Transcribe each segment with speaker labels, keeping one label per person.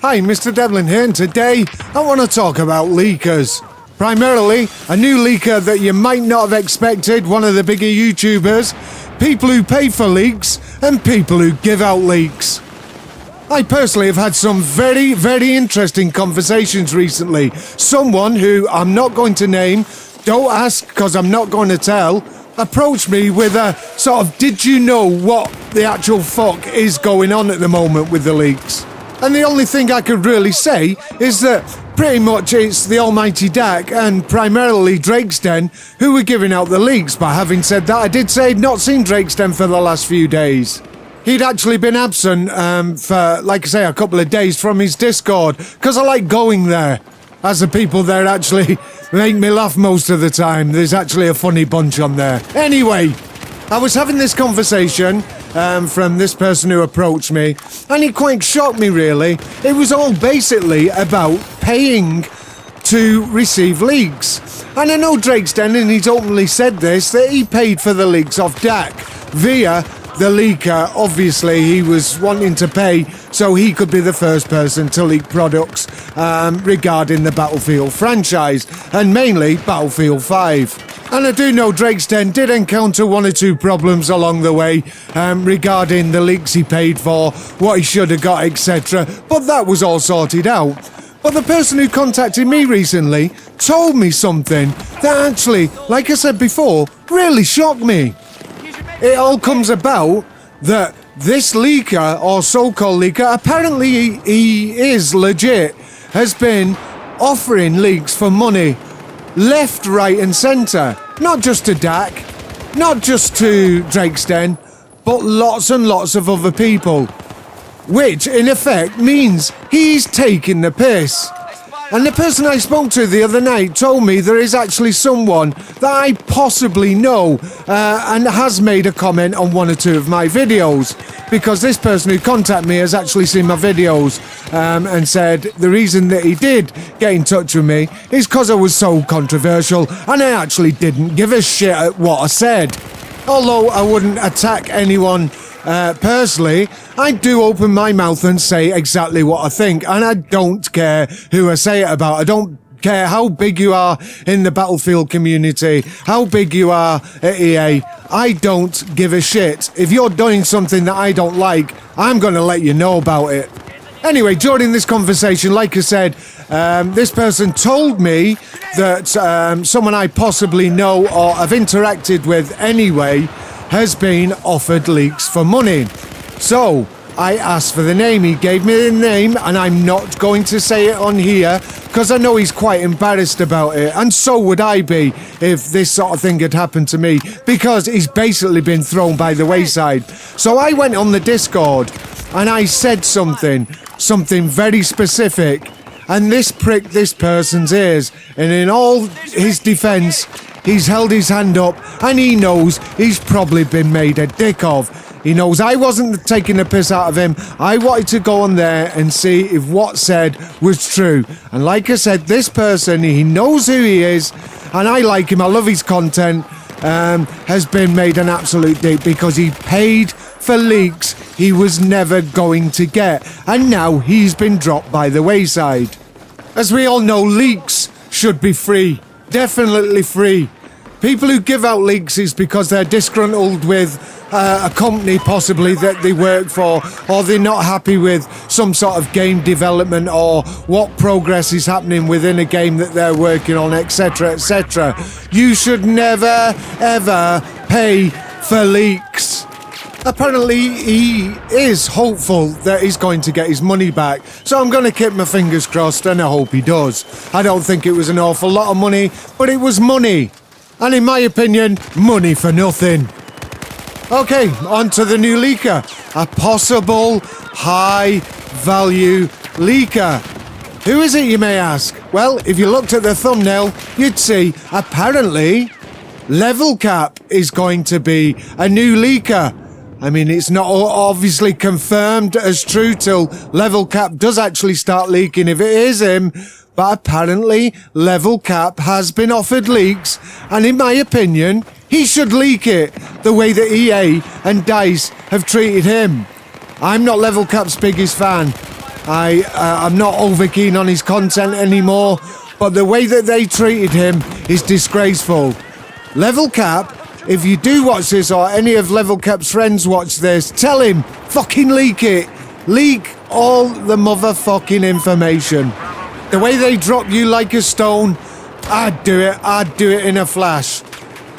Speaker 1: Hi, Mr. Devlin here, and today I want to talk about leakers. Primarily, a new leaker that you might not have expected, one of the bigger YouTubers, people who pay for leaks, and people who give out leaks. I personally have had some very, very interesting conversations recently. Someone who I'm not going to name, don't ask because I'm not going to tell, approached me with a sort of, did you know what the actual fuck is going on at the moment with the leaks? And the only thing I could really say is that pretty much it's the almighty Dak and primarily Drake's Den who were giving out the leaks. But having said that, I did say I'd not seen Drake's Den for the last few days. He'd actually been absent for, like I say, a couple of days from his Discord, because I like going there. As the people there actually make me laugh most of the time. There's actually a funny bunch on there. Anyway, I was having this conversation from this person who approached me, and it quite shocked me, really. It was all basically about paying to receive leaks. And I know Drake's Den, and he's openly said this, that he paid for the leaks off Dak via the leaker. Obviously, he was wanting to pay so he could be the first person to leak products regarding the Battlefield franchise, and mainly Battlefield 5. And I do know Drake's Den did encounter one or two problems along the way regarding the leaks he paid for, what he should have got, etc. But that was all sorted out. But the person who contacted me recently told me something that actually, like I said before, really shocked me. It all comes about that this leaker, or so-called leaker, apparently he is legit, has been offering leaks for money left, right and centre. Not just to Dak, not just to Drake's Den, but lots and lots of other people. Which, in effect, means he's taking the piss. And the person I spoke to the other night told me there is actually someone that I possibly know and has made a comment on one or two of my videos. Because this person who contacted me has actually seen my videos and said the reason that he did get in touch with me is because I was so controversial and I actually didn't give a shit at what I said. Although I wouldn't attack anyone personally, I do open my mouth and say exactly what I think, and I don't care who I say it about. I don't care how big you are in the Battlefield community, how big you are at EA. I don't give a shit. If you're doing something that I don't like, I'm going to let you know about it. Anyway, during this conversation, like I said, this person told me that someone I possibly know or have interacted with anyway has been offered leaks for money. So I asked for the name. He gave me the name, and I'm not going to say it on here because I know he's quite embarrassed about it, and so would I be if this sort of thing had happened to me, because he's basically been thrown by the wayside. So I went on the Discord and I said something very specific, and this pricked this person's ears, and in all his defense, he's held his hand up and he knows he's probably been made a dick of. He knows I wasn't taking the piss out of him. I wanted to go on there and see if what said was true. And like I said, this person, he knows who he is, and I like him, I love his content, has been made an absolute dick because he paid for leaks he was never going to get. And now he's been dropped by the wayside. As we all know, leaks should be free. Definitely free. People who give out leaks is because they're disgruntled with a company possibly that they work for, or they're not happy with some sort of game development or what progress is happening within a game that they're working on, etc, etc. You should never ever pay for leaks. Apparently he is hopeful that he's going to get his money back, so I'm going to keep my fingers crossed and I hope he does. I don't think it was an awful lot of money, but it was money. And in my opinion, money for nothing. Okay, on to the new leaker. A possible high-value leaker. Who is it, you may ask? Well, if you looked at the thumbnail, you'd see, apparently, LevelCap is going to be a new leaker. I mean, it's not obviously confirmed as true till LevelCap does actually start leaking if it is him. But apparently, LevelCap has been offered leaks, and in my opinion, he should leak it the way that EA and DICE have treated him. I'm not LevelCap's biggest fan. I'm not over keen on his content anymore, but the way that they treated him is disgraceful. LevelCap, if you do watch this or any of LevelCap's friends watch this, tell him, fucking leak it. Leak all the motherfucking information. The way they drop you like a stone, I'd do it in a flash.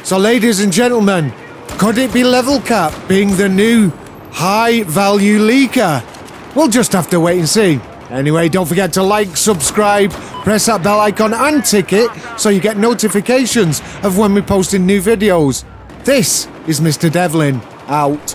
Speaker 1: So ladies and gentlemen, could it be LevelCap being the new high-value leaker? We'll just have to wait and see. Anyway, don't forget to like, subscribe, press that bell icon and tick it so you get notifications of when we're posting new videos. This is Mr. Devlin, out.